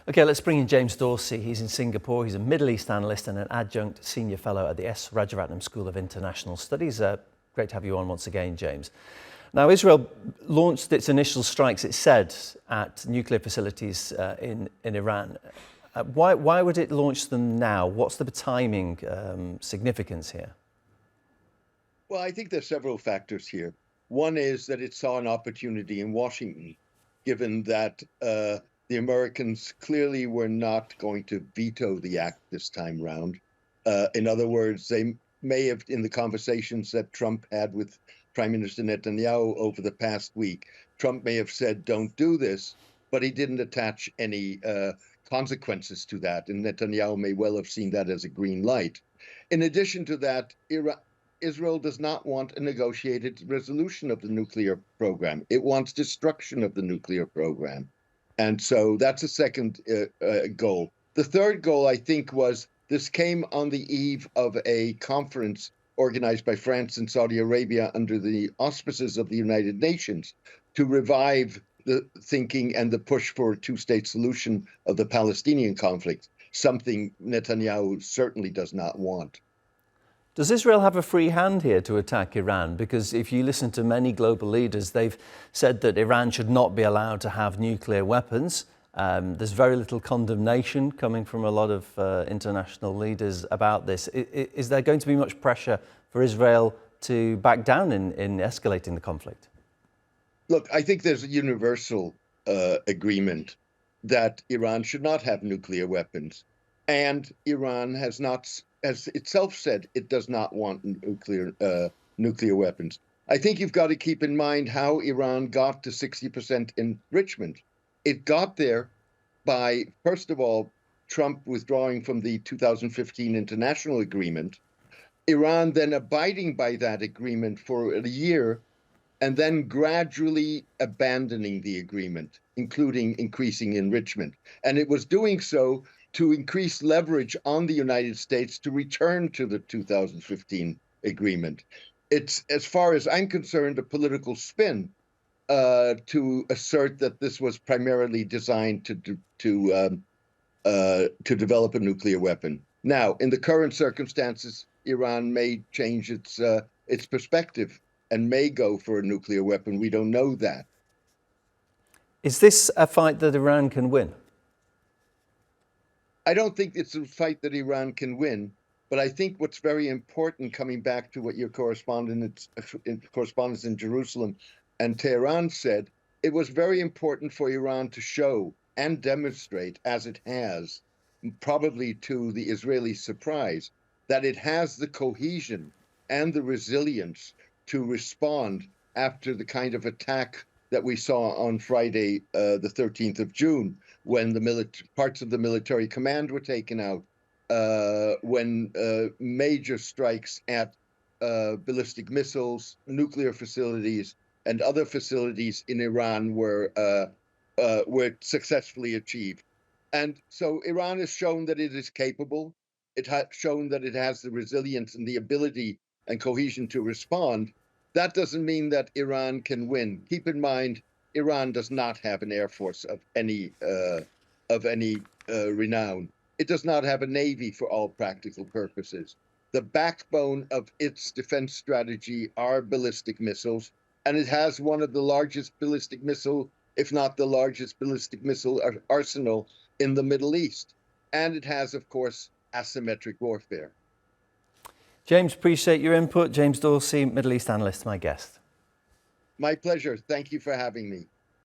Okay, let's bring in James Dorsey. He's in Singapore. He's a Middle East analyst and an adjunct senior fellow at the Rajaratnam School of International Studies. Great to have you on once again, James. Now, Israel launched its initial strikes, it said, at nuclear facilities in Iran. Why would it launch them now? What's the timing significance here? Well, I think there's several factors here. One is that it saw an opportunity in Washington, given that the Americans clearly were not going to veto the act this time round. In other words, they may have, in the conversations that Trump had with Prime Minister Netanyahu over the past week, Trump may have said, don't do this, but he didn't attach any consequences to that. And Netanyahu may well have seen that as a green light. In addition to that, Israel does not want a negotiated resolution of the nuclear program. It wants destruction of the nuclear program. And so that's a second goal. The third goal, I think, was this came on the eve of a conference organized by France and Saudi Arabia under the auspices of the United Nations to revive the thinking and the push for a two-state solution of the Palestinian conflict, something Netanyahu certainly does not want. Does Israel have a free hand here to attack Iran? Because if you listen to many global leaders, they've said that Iran should not be allowed to have nuclear weapons. There's very little condemnation coming from a lot of international leaders about this. Is there going to be much pressure for Israel to back down in escalating the conflict? Look, I think there's a universal agreement that Iran should not have nuclear weapons. And Iran has not, as itself said, it does not want nuclear weapons. I think you've got to keep in mind how Iran got to 60% enrichment. It got there by, first of all, Trump withdrawing from the 2015 international agreement, Iran then abiding by that agreement for a year, and then gradually abandoning the agreement, including increasing enrichment. And it was doing so to increase leverage on the United States to return to the 2015 agreement. It's, as far as I'm concerned, a political spin to assert that this was primarily designed to develop a nuclear weapon. Now, in the current circumstances, Iran may change its perspective and may go for a nuclear weapon. We don't know that. Is this a fight that Iran can win? I don't think it's a fight that Iran can win, but I think what's very important, coming back to what your correspondents in Jerusalem and Tehran said, it was very important for Iran to show and demonstrate, as it has, probably to the Israeli surprise, that it has the cohesion and the resilience to respond after the kind of attack that we saw on Friday, the 13th of June, when the parts of the military command were taken out, when major strikes at ballistic missiles, nuclear facilities, and other facilities in Iran were successfully achieved. And so Iran has shown that it is capable. It has shown that it has the resilience and the ability and cohesion to respond. That doesn't mean that Iran can win. Keep in mind, Iran does not have an air force of any renown. It does not have a navy for all practical purposes. The backbone of its defense strategy are ballistic missiles, and it has one of the largest ballistic missile, if not the largest ballistic missile arsenal in the Middle East. And it has, of course, asymmetric warfare. James, appreciate your input. James Dorsey, Middle East analyst, my guest. My pleasure. Thank you for having me.